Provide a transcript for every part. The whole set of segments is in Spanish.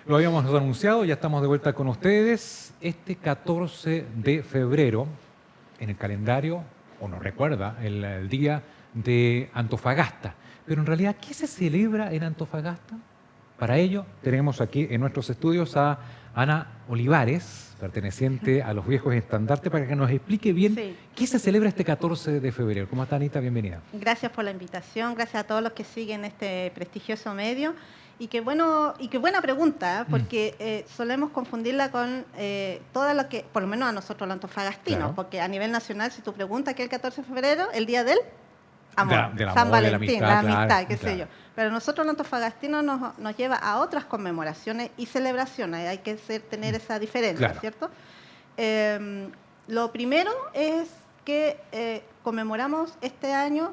Lo habíamos anunciado, ya estamos de vuelta con ustedes. Este 14 de febrero, en el calendario, uno recuerda el día de Antofagasta. Pero en realidad, ¿qué se celebra en Antofagasta? Para ello, tenemos aquí en nuestros estudios a Ana Olivares, perteneciente a los viejos estandartes, para que nos explique bien Sí. qué se celebra este 14 de febrero. ¿Cómo está, Anita? Bienvenida. Gracias por la invitación, gracias a todos los que siguen este prestigioso medio. Y qué buena pregunta, porque solemos confundirla con todo lo que, por lo menos a nosotros los antofagastinos, Claro. porque a nivel nacional, si tú preguntas qué es el 14 de febrero, el día del amor, Del amor, San de la Valentín, amistad, la claro, amistad, qué sé claro. yo. Pero nosotros los antofagastinos nos lleva a otras conmemoraciones y celebraciones, hay que tener esa diferencia, Claro. ¿cierto? Lo primero es que conmemoramos este año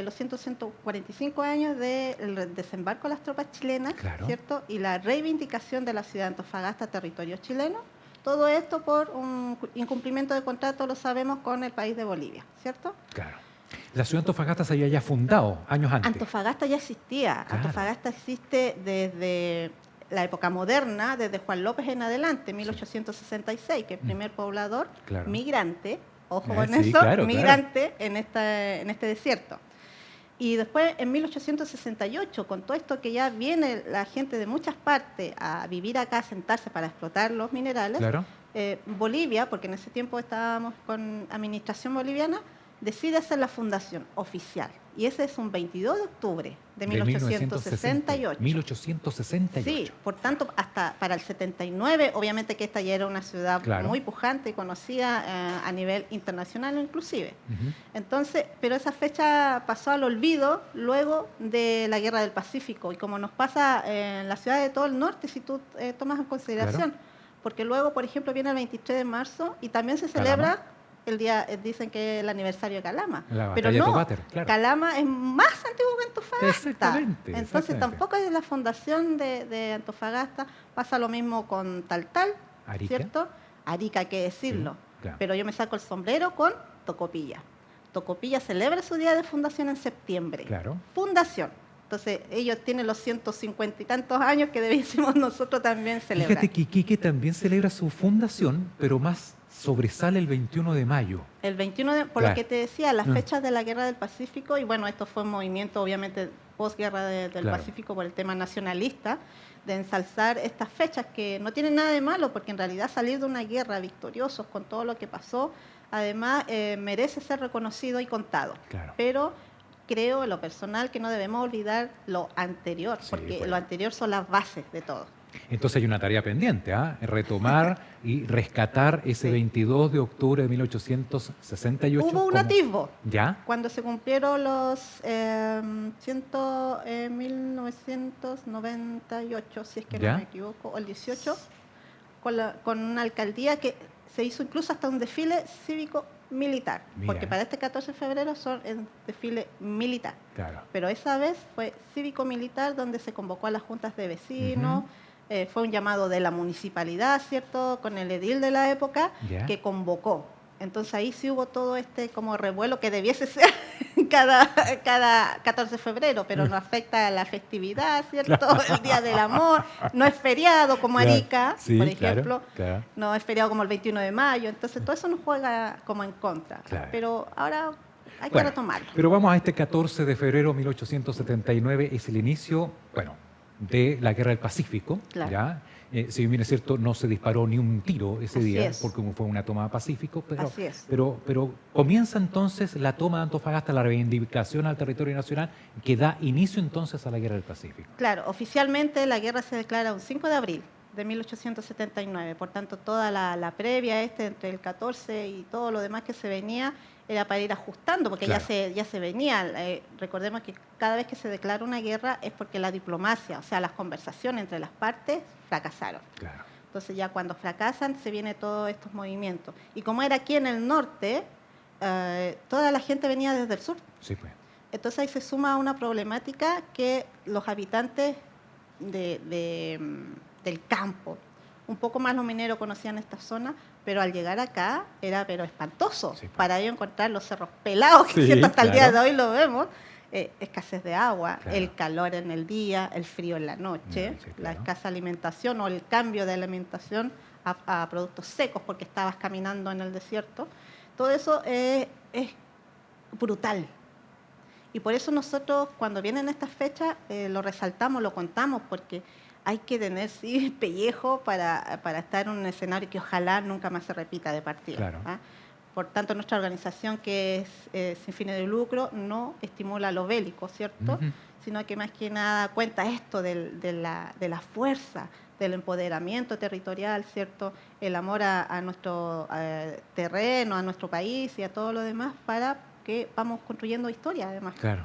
los 145 años del desembarco de las tropas chilenas, Claro. ¿cierto? Y la reivindicación de la ciudad de Antofagasta, territorio chileno. Todo esto por un incumplimiento de contrato, lo sabemos, con el país de Bolivia, ¿cierto? Claro. La ciudad de Antofagasta se había ya fundado años antes. Antofagasta ya existía. Claro. Antofagasta existe desde la época moderna, desde Juan López en adelante, 1866, que es el primer poblador Claro. migrante, ojo con Sí, eso, claro, migrante en este desierto. Y después, en 1868, con todo esto que ya viene la gente de muchas partes a vivir acá, a sentarse para explotar los minerales, Claro. Bolivia, porque en ese tiempo estábamos con administración boliviana, decide hacer la fundación oficial. Y ese es un 22 de octubre de 1868. 1868. Sí, por tanto, hasta para el 79, obviamente que esta ya era una ciudad Claro. muy pujante y conocida a nivel internacional inclusive. Entonces, pero esa fecha pasó al olvido luego de la Guerra del Pacífico, y como nos pasa en las ciudades de todo el norte, si tú tomas en consideración, porque luego, por ejemplo, viene el 23 de marzo y también se celebra el día, dicen que es el aniversario de Calama. La Pero batalla de no, Tupater, claro. Calama es más antiguo que Antofagasta. Exactamente, Entonces exactamente. tampoco es la fundación de Antofagasta. Pasa lo mismo con Taltal, Arica. ¿cierto? Arica, hay que decirlo. Sí, claro. Pero yo me saco el sombrero con Tocopilla. Tocopilla celebra su día de fundación en septiembre. Claro. Fundación. Entonces, ellos tienen los 150 y tantos años que debiésemos nosotros también celebrar. Fíjate que Iquique también celebra su fundación, pero más sobresale el 21 de mayo. El 21 de, por Claro. lo que te decía, las fechas de la Guerra del Pacífico, y bueno, esto fue un movimiento obviamente posguerra del Claro. Pacífico por el tema nacionalista, de ensalzar estas fechas que no tienen nada de malo, porque en realidad salir de una guerra victoriosos con todo lo que pasó, además merece ser reconocido y contado. Claro. Pero creo en lo personal que no debemos olvidar lo anterior, Sí, porque bueno. lo anterior son las bases de todo. Entonces hay una tarea pendiente, retomar y rescatar ese Sí. 22 de octubre de 1868. Hubo un como- atisbo. ¿Ya? Cuando se cumplieron los 1998, si es que ¿Ya? no me equivoco, o el 18, con una alcaldía que se hizo incluso hasta un desfile cívico-militar, Mira. porque para este 14 de febrero son el desfile militar. Claro. Pero esa vez fue cívico-militar, donde se convocó a las juntas de vecinos, fue un llamado de la municipalidad, ¿cierto?, con el edil de la época, Ya. que convocó. Entonces ahí sí hubo todo este como revuelo que debiese ser cada 14 de febrero, pero no afecta a la festividad, ¿cierto? El Día del Amor, no es feriado como Claro. Arica, Sí, por claro, ejemplo, claro. no es feriado como el 21 de mayo, entonces todo eso nos juega como en contra. Claro. Pero ahora hay que Bueno, retomarlo. pero vamos a este 14 de febrero de 1879, es el inicio, de la Guerra del Pacífico. Claro. ¿Ya? Si bien es cierto, no se disparó ni un tiro ese Así día, es. porque fue una toma de Pacífico, Así es. pero comienza entonces la toma de Antofagasta, la reivindicación al territorio nacional, que da inicio entonces a la Guerra del Pacífico. Claro, oficialmente la guerra se declara un 5 de abril de 1879, por tanto toda la previa entre el 14 y todo lo demás que se venía era para ir ajustando, porque Claro. ya se venía. Recordemos que cada vez que se declara una guerra es porque la diplomacia, o sea, las conversaciones entre las partes fracasaron. Claro. Entonces ya cuando fracasan se vienen todos estos movimientos. Y como era aquí en el norte, toda la gente venía desde el sur. Sí, pues. Entonces ahí se suma una problemática que los habitantes del campo, un poco más los mineros conocían esta zona, pero al llegar acá era pero espantoso. Sí. Para ellos encontrar los cerros pelados, que Sí, ¿cierto? Hasta el día de claro. hoy lo vemos, escasez de agua, Claro. el calor en el día, el frío en la noche, Sí, la claro. escasa alimentación o el cambio de alimentación a productos secos porque estabas caminando en el desierto. Todo eso es brutal. Y por eso nosotros cuando vienen estas fechas lo resaltamos, lo contamos, porque hay que tener sí pellejo para estar en un escenario que ojalá nunca más se repita de partida. Claro. ¿Ah? Por tanto, nuestra organización, que es sin fines de lucro, no estimula lo bélico, ¿cierto? Ujú. Sino que más que nada cuenta esto de la fuerza, del empoderamiento territorial, ¿cierto? El amor a nuestro terreno, a nuestro país y a todo lo demás para que vamos construyendo historia, además. Claro.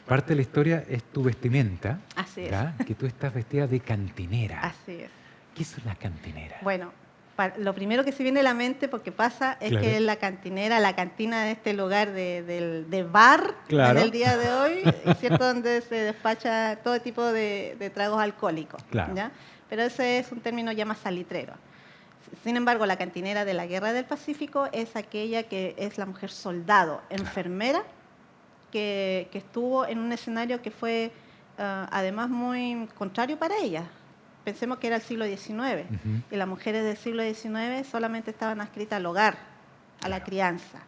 Parte de la historia es tu vestimenta, Así es. ¿ya? Que tú estás vestida de cantinera. Así es. ¿Qué son las cantineras? Bueno, lo primero que se viene a la mente, porque pasa, es Claro. que es la cantinera, la cantina de este lugar de bar Claro. en el día de hoy, ¿cierto? Donde se despacha todo tipo de tragos alcohólicos. Claro. ¿Ya? Pero ese es un término ya más salitrero. Sin embargo, la cantinera de la Guerra del Pacífico es aquella que es la mujer soldado, enfermera, que estuvo en un escenario que fue además muy contrario para ella. Pensemos que era el siglo XIX Ujú. y las mujeres del siglo XIX solamente estaban adscritas al hogar, a la crianza.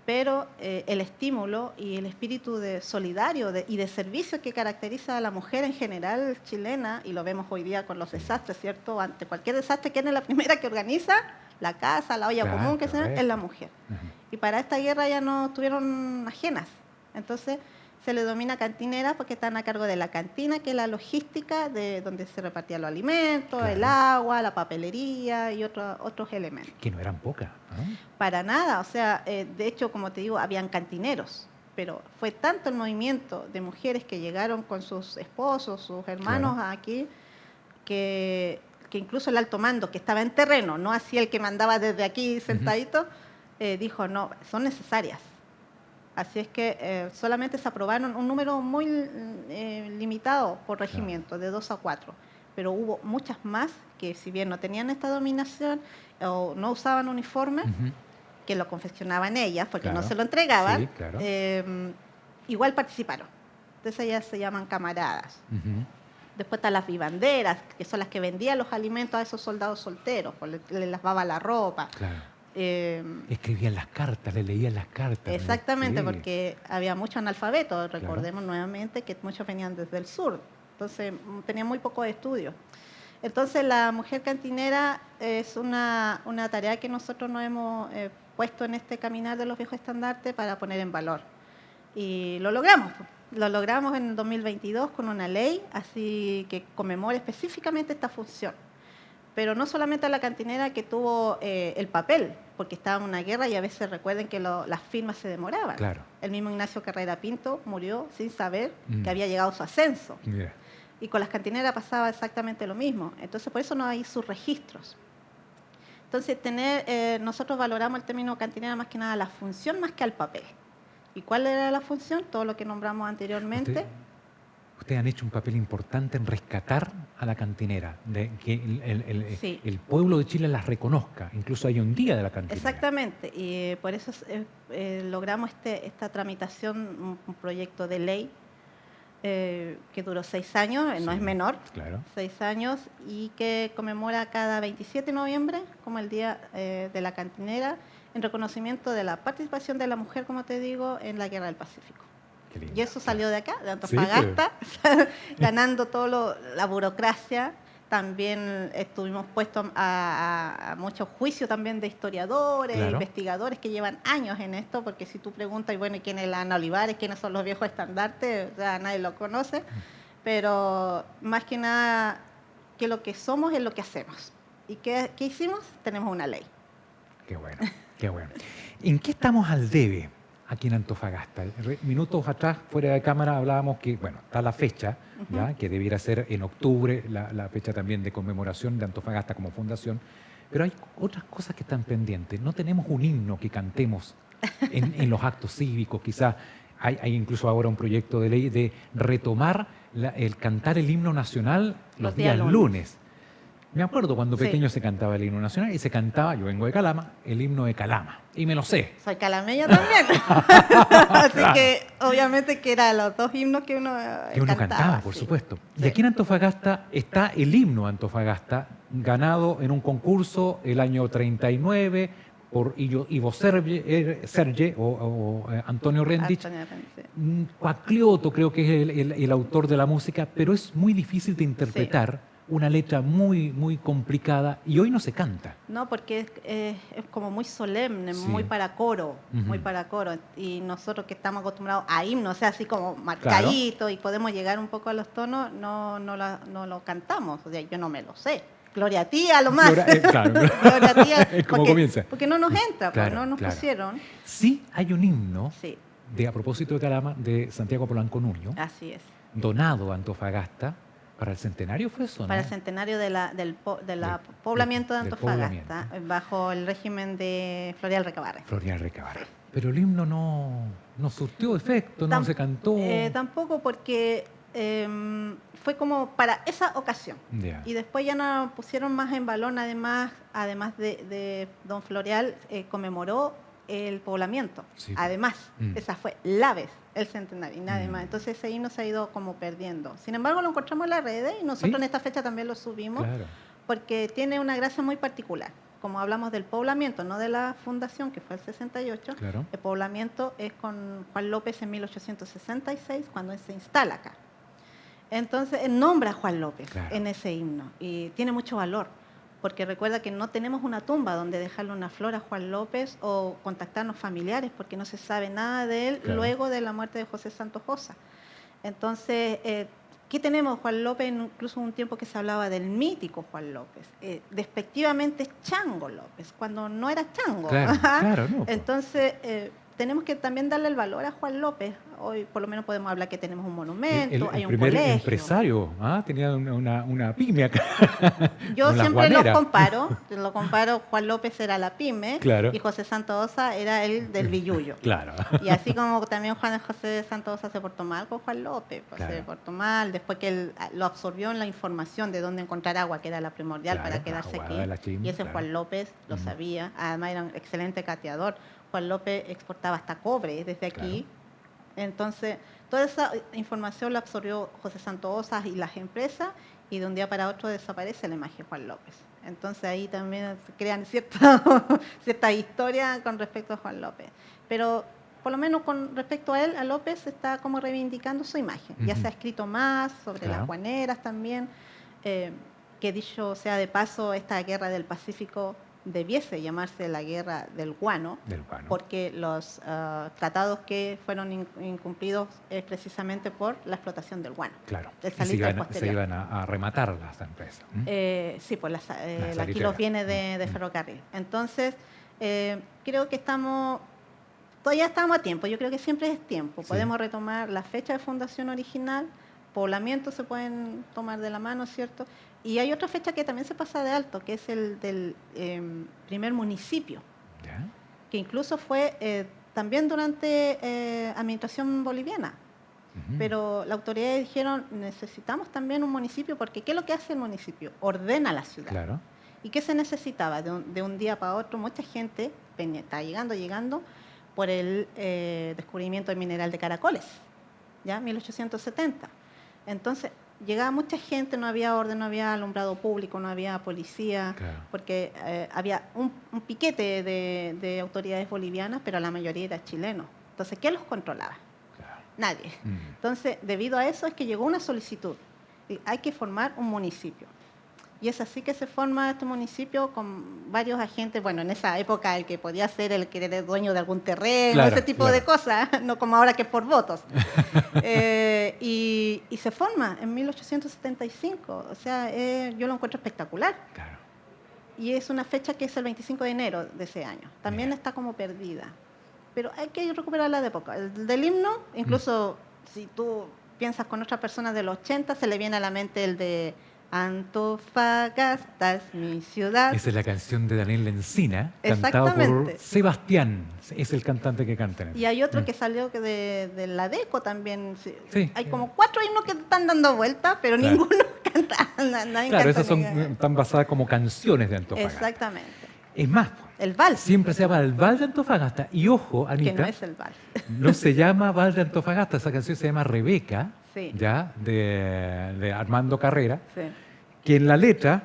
Pero el estímulo y el espíritu de solidario y de servicio que caracteriza a la mujer en general chilena, y lo vemos hoy día con los desastres, ¿cierto? Ante cualquier desastre, ¿quién es la primera que organiza? La casa, la olla Claro, común, que sea, correcto. es la mujer. Ujú. Y para esta guerra ya no estuvieron ajenas. Entonces se le domina cantinera porque están a cargo de la cantina, que es la logística de donde se repartían los alimentos, Claro. el agua, la papelería y otros elementos. Que no eran pocas, ¿no? Para nada, o sea, de hecho, como te digo, habían cantineros, pero fue tanto el movimiento de mujeres que llegaron con sus esposos, sus hermanos Claro. aquí, que incluso el alto mando, que estaba en terreno, no así el que mandaba desde aquí sentadito, dijo, no, son necesarias. Así es que solamente se aprobaron un número muy limitado por regimiento, de 2 a 4. Pero hubo muchas más que, si bien no tenían esta dominación o no usaban uniforme, Ujú. que lo confeccionaban ellas, porque Claro. no se lo entregaban, Sí, claro. igual participaron. Entonces ellas se llaman camaradas. Ujú. Después están las vivanderas, que son las que vendían los alimentos a esos soldados solteros, pues les lavaba la ropa. Claro. Eh, Escribían las cartas, le leían las cartas. Exactamente, Sí. porque había muchos analfabetos. Recordemos nuevamente que muchos venían desde el sur, entonces tenían muy poco estudio. Entonces la mujer cantinera es una tarea que nosotros nos hemos puesto en este caminar de los viejos estandartes para poner en valor. Y lo logramos. Lo logramos en el 2022 con una ley así que conmemora específicamente esta función. Pero no solamente la cantinera que tuvo el papel, porque estaba en una guerra y a veces recuerden que las firmas se demoraban. Claro. El mismo Ignacio Carrera Pinto murió sin saber Mm. que había llegado su ascenso. Mira. Y con las cantineras pasaba exactamente lo mismo. Entonces, por eso no hay sus registros. Entonces, nosotros valoramos el término cantinera más que nada la función más que al papel. ¿Y cuál era la función? Todo lo que nombramos anteriormente. Ustedes han hecho un papel importante en rescatar a la cantinera, de que Sí. el pueblo de Chile las reconozca. Incluso hay un día de la cantinera. Exactamente, y por eso logramos esta tramitación, un proyecto de ley que duró 6 años, no Sí, es menor, claro. 6 años, y que conmemora cada 27 de noviembre como el Día de la Cantinera, en reconocimiento de la participación de la mujer, como te digo, en la Guerra del Pacífico. Qué lindo, Y eso salió claro. de acá, de Antofagasta, ganando toda la burocracia. También estuvimos puestos a muchos juicios también de historiadores, Claro. investigadores que llevan años en esto, porque si tú preguntas, y bueno, ¿y quién es la Ana Olivares? ¿Quiénes son los viejos estandartes? O sea, nadie lo conoce. Pero más que nada, que lo que somos es lo que hacemos. ¿Y qué hicimos? Tenemos una ley. Qué bueno, qué bueno. ¿En qué estamos al debe aquí en Antofagasta? Minutos atrás, fuera de cámara, hablábamos que, bueno, está la fecha, ¿ya? Que debiera ser en octubre, la fecha también de conmemoración de Antofagasta como fundación, pero hay otras cosas que están pendientes. No tenemos un himno que cantemos en los actos cívicos, quizás hay incluso ahora un proyecto de ley de retomar el cantar el himno nacional los días lunes. Me acuerdo cuando Sí. pequeño se cantaba el himno nacional y se cantaba, yo vengo de Calama, el himno de Calama. Y me lo sé. Soy calameña también. Así Claro. que obviamente que eran los dos himnos que uno Que uno cantaba, por sí. supuesto. Y Sí. aquí en Antofagasta está el himno Antofagasta, ganado en un concurso el año 39 por Ivo Serge o Antonio Rendich. Antonio Renzi. Quaglioto creo que es el autor de la música, pero es muy difícil de interpretar, una letra muy, muy complicada y hoy no se canta. No, porque es como muy solemne, Sí. muy para coro, Ujú. muy para coro. Y nosotros que estamos acostumbrados a himnos, o sea, así como marcadito y podemos llegar un poco a los tonos, no lo cantamos. O sea, yo no me lo sé. Gloria a ti, a lo más. Claro. Gloria a ti. Es como comienza. Porque no nos entra, Claro, pues, no nos claro. pusieron. Sí hay un himno, Sí, a propósito de Calama, de Santiago Polanco Nuño, así es. donado a Antofagasta para el centenario, ¿fue eso, no? Para el centenario del Del- poblamiento de del Antofagasta, poblamiento. bajo el régimen de Florial Recabarre. Florial Recabarre. Pero el himno no surtió efecto, no se cantó. Tampoco porque fue como para esa ocasión. Ya. Y después ya nos pusieron más en valor, además de don Florial, conmemoró el poblamiento. Sí. Además, esa fue la vez, el centenario, y nada más. Mm. Entonces ese himno se ha ido como perdiendo. Sin embargo, lo encontramos en las redes y nosotros ¿Sí? en esta fecha también lo subimos, Claro. porque tiene una gracia muy particular. Como hablamos del poblamiento, no de la fundación, que fue el 68, Claro. el poblamiento es con Juan López en 1866, cuando él se instala acá. Entonces, él nombra a Juan López Claro. en ese himno y tiene mucho valor, porque recuerda que no tenemos una tumba donde dejarle una flor a Juan López o contactarnos familiares, porque no se sabe nada de él Claro. luego de la muerte de José Santos Josa. Entonces, ¿qué tenemos? Juan López, incluso un tiempo que se hablaba del mítico Juan López. Despectivamente es Chango López, cuando no era Chango. Claro, claro, no, pues. Entonces, tenemos que también darle el valor a Juan López. Hoy por lo menos podemos hablar que tenemos un monumento, hay El un primer colegio. empresario, tenía una pyme acá. Yo Con las siempre guaneras. lo comparo, Juan López era la pyme Claro. y José Santos Osa era el del billullo. Claro. Y así como también José Santos Osa se portó mal con Juan López, pues, Claro. se portó mal, después que él lo absorbió en la información de dónde encontrar agua, que era la primordial Claro, para quedarse agua aquí. de la Chim, Y ese claro. Juan López lo sabía, además era un excelente cateador. Juan López exportaba hasta cobre desde aquí. Entonces, toda esa información la absorbió José Santos Osa y las empresas, y de un día para otro desaparece la imagen de Juan López. Entonces ahí también se crean cierta historia con respecto a Juan López. Pero por lo menos con respecto a él, a López, está como reivindicando su imagen. Ya se ha escrito más sobre Claro. las guaneras también, que dicho sea de paso, esta guerra del Pacífico debiese llamarse la guerra del guano, Del guano. porque los tratados que fueron incumplidos es precisamente por la explotación del guano. Claro. El Y salitre se posterior. iban a rematar las empresas. Sí, pues Las aquí salitreras. los viene de ferrocarril. Entonces, creo que todavía estamos a tiempo, yo creo que siempre es tiempo. Sí. Podemos retomar la fecha de fundación original, poblamientos se pueden tomar de la mano, ¿cierto? Y hay otra fecha que también se pasa de alto, que es el del primer municipio, ¿Ya? que incluso fue también durante administración boliviana. Ujú. Pero las autoridades dijeron, necesitamos también un municipio, porque ¿qué es lo que hace el municipio? Ordena la ciudad. Claro. ¿Y qué se necesitaba? De un día para otro, mucha gente está llegando por el descubrimiento del mineral de Caracoles, ¿ya? 1870. Entonces, llegaba mucha gente, no había orden, no había alumbrado público, no había policía, Claro. porque había un piquete de autoridades bolivianas, pero la mayoría era chileno. Entonces, ¿qué los controlaba? Claro. Nadie. Mm. Entonces, debido a eso es que llegó una solicitud. Hay que formar un municipio. Y es así que se forma este municipio con varios agentes. Bueno, en esa época el que podía ser el que era dueño de algún terreno, Claro, ese tipo de cosas, no como ahora que es por votos. Y se forma en 1875. O sea, yo lo encuentro espectacular. Claro. Y es una fecha que es el 25 de enero de ese año. También Mira. está como perdida. Pero hay que recuperarla de época. El del himno, incluso si tú piensas con otras personas de los 80, se le viene a la mente el de Antofagasta es mi ciudad. Esa es la canción de Daniel Lencina, cantado por Exactamente. Sebastián. Es el cantante que canta. en él. Y hay otro que salió de la DECO también. Sí. Sí. Hay como 4 himnos que están dando vueltas, pero Claro. ninguno Nadie Claro, canta esas son, ni- están basadas como canciones de Antofagasta. Exactamente. Es más, El vals, siempre se llama el Val de Antofagasta. Y ojo, que Anita, no es el vals. no se llama Val de Antofagasta, esa canción se llama Rebeca, Sí. ya, de Armando Carrera, Sí. que en la letra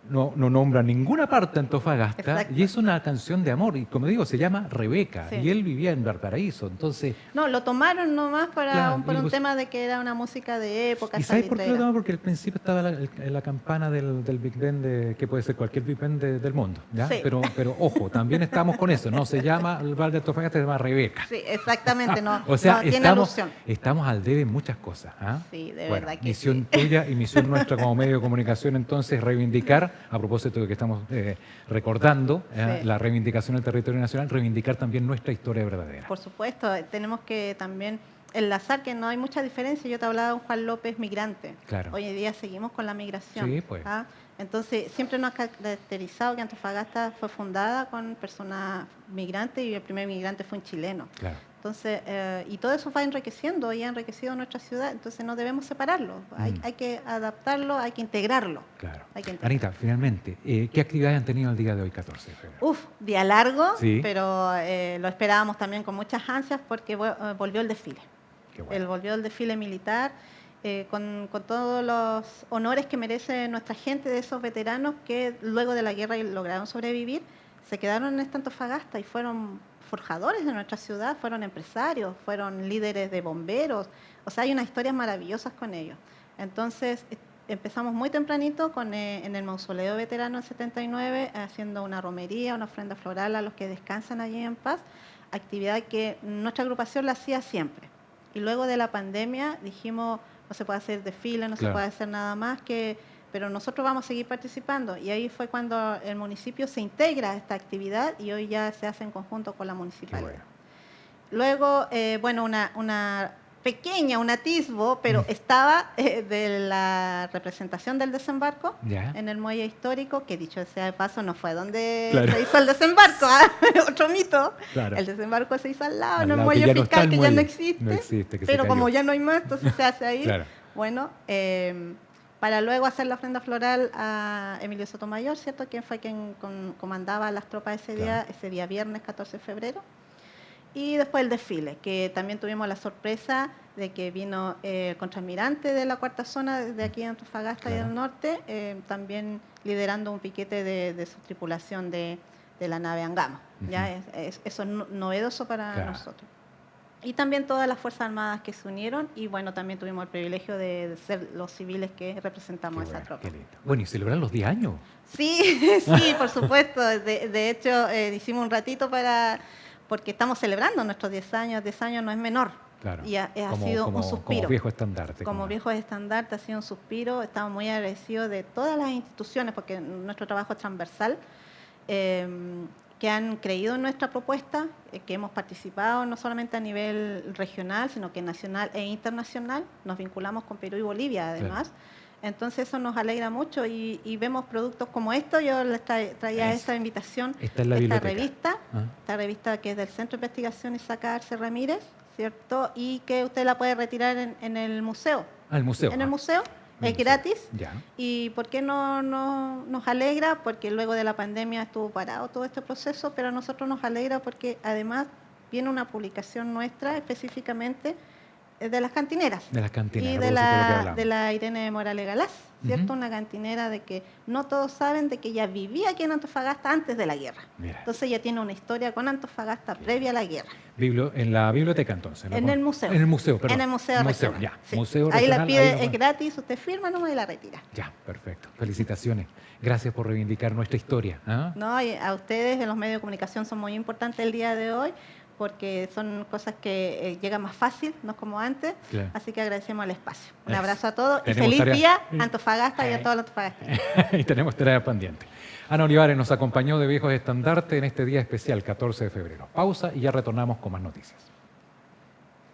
no nombra ninguna parte de Antofagasta Exacto. y es una canción de amor. Y como digo, se llama Rebeca Sí. y él vivía en Valparaíso. Entonces, No, lo tomaron nomás Claro, por y un pues- tema de que era una música de época ¿y sabes por qué lo salitrera. toman? Porque al principio estaba la campana del Big Ben, que puede ser cualquier Big Ben del mundo. ¿Ya? Sí. Pero ojo, también estamos con eso. No se llama el Val de Antofagasta, se llama Rebeca. Sí, exactamente, no, O sea, no tiene estamos, alusión. estamos al debe en muchas cosas. ¿Ah? Sí, de Bueno, verdad que misión sí. tuya y misión nuestra como medio de comunicación, entonces, reivindicar, a propósito de que estamos recordando Sí. la reivindicación del territorio nacional, reivindicar también nuestra historia verdadera. Por supuesto, tenemos que también enlazar que no hay mucha diferencia. Yo te hablaba de un Juan López migrante. Claro. Hoy en día seguimos con la migración. Sí, pues. ¿Ah? Entonces, siempre nos ha caracterizado que Antofagasta fue fundada con personas migrantes y el primer migrante fue un chileno. Claro. Entonces, y todo eso va enriqueciendo y ha enriquecido nuestra ciudad, entonces no debemos separarlo, hay que adaptarlo, hay que integrarlo. Claro. Hay que integrarlo. Anita, finalmente, ¿qué actividades han tenido el día de hoy, 14 de febrero? Uf, día largo, Sí. pero lo esperábamos también con muchas ansias porque volvió el desfile. Qué bueno. Volvió el desfile militar con todos los honores que merece nuestra gente de esos veteranos que luego de la guerra lograron sobrevivir, se quedaron en esta Antofagasta y fueron forjadores de nuestra ciudad, fueron empresarios, fueron líderes de bomberos, o sea, hay unas historias maravillosas con ellos. Entonces, empezamos muy tempranito en el mausoleo veterano en 79, haciendo una romería, una ofrenda floral a los que descansan allí en paz, actividad que nuestra agrupación la hacía siempre. Y luego de la pandemia dijimos, no se puede hacer desfile, no Claro. se puede hacer nada más, pero nosotros vamos a seguir participando. Y ahí fue cuando el municipio se integra a esta actividad y hoy ya se hace en conjunto con la Qué municipalidad. bueno. Luego, bueno, una pequeña, un atisbo, pero estaba de la representación del desembarco Ya. en el muelle histórico, que dicho sea de paso, no fue donde Claro. se hizo el desembarco, ¿ah? Otro mito. Claro. El desembarco se hizo al lado, Al en el lado, que muelle ya no está fiscal, el que ya no muelle. existe. No existe, que se pero como cayó. ya no hay más, entonces se hace ahí. Claro. Bueno, para luego hacer la ofrenda floral a Emilio Sotomayor, ¿cierto? Quien fue quien comandaba las tropas Claro. ese día viernes 14 de febrero. Y después el desfile, que también tuvimos la sorpresa de que vino el contraalmirante de la cuarta zona, de aquí de Antofagasta y Claro. del norte, también liderando un piquete de su tripulación de la nave Angamo. ¿Ya? Eso es novedoso para Claro. nosotros. Y también todas las Fuerzas Armadas que se unieron y bueno, también tuvimos el privilegio de ser los civiles que representamos Qué a esa bueno, tropa. qué lindo. Bueno, y celebrar los 10 años. Sí, sí, por supuesto. De hecho, hicimos un ratito porque estamos celebrando nuestros 10 años. 10 años no es menor. Claro. Y ha sido un suspiro. Como viejo estandarte. Como viejo estandarte ha sido un suspiro. Estamos muy agradecidos de todas las instituciones, porque nuestro trabajo es transversal, que han creído en nuestra propuesta, que hemos participado no solamente a nivel regional, sino que nacional e internacional. Nos vinculamos con Perú y Bolivia, además. Claro. Entonces eso nos alegra mucho y vemos productos como esto. Yo les traía Eso. esta invitación, Está en la esta biblioteca. revista, Ah. esta revista que es del Centro de Investigación Isaac Arce Ramírez, ¿cierto? Y que usted la puede retirar en el museo. Ah, el museo. En el Ah, museo, el es museo. gratis. Ya. ¿Y por qué no nos alegra? Porque luego de la pandemia estuvo parado todo este proceso, pero a nosotros nos alegra porque además viene una publicación nuestra específicamente de las cantineras. De las cantinas. Y a de propósito lo que la, hablamos. de la Irene Morales Galás, ¿cierto? Ujú. Una cantinera de que no todos saben de que ella vivía aquí en Antofagasta antes de la guerra. Mira. Entonces ella tiene una historia con Antofagasta previa a la guerra. En la biblioteca, entonces. ¿no? En el museo. En el museo, perdón. En el museo regional. Ya. Sí. Museo ahí la regional, pide, lo es gratis, usted firma nomás y la retira. Ya, perfecto. Felicitaciones. Gracias por reivindicar nuestra historia. ¿Ah? No, y a ustedes en los medios de comunicación son muy importantes el día de hoy porque son cosas que llegan más fácil, no es como antes. Claro. Así que agradecemos el espacio. Un Eso. abrazo a todos y Tenemos feliz tarea. día a Antofagasta y a todos los antofagastas. Y tenemos tarea pendiente. Ana Olivares nos acompañó de Viejos Estandartes en este día especial, 14 de febrero. Pausa y ya retornamos con más noticias.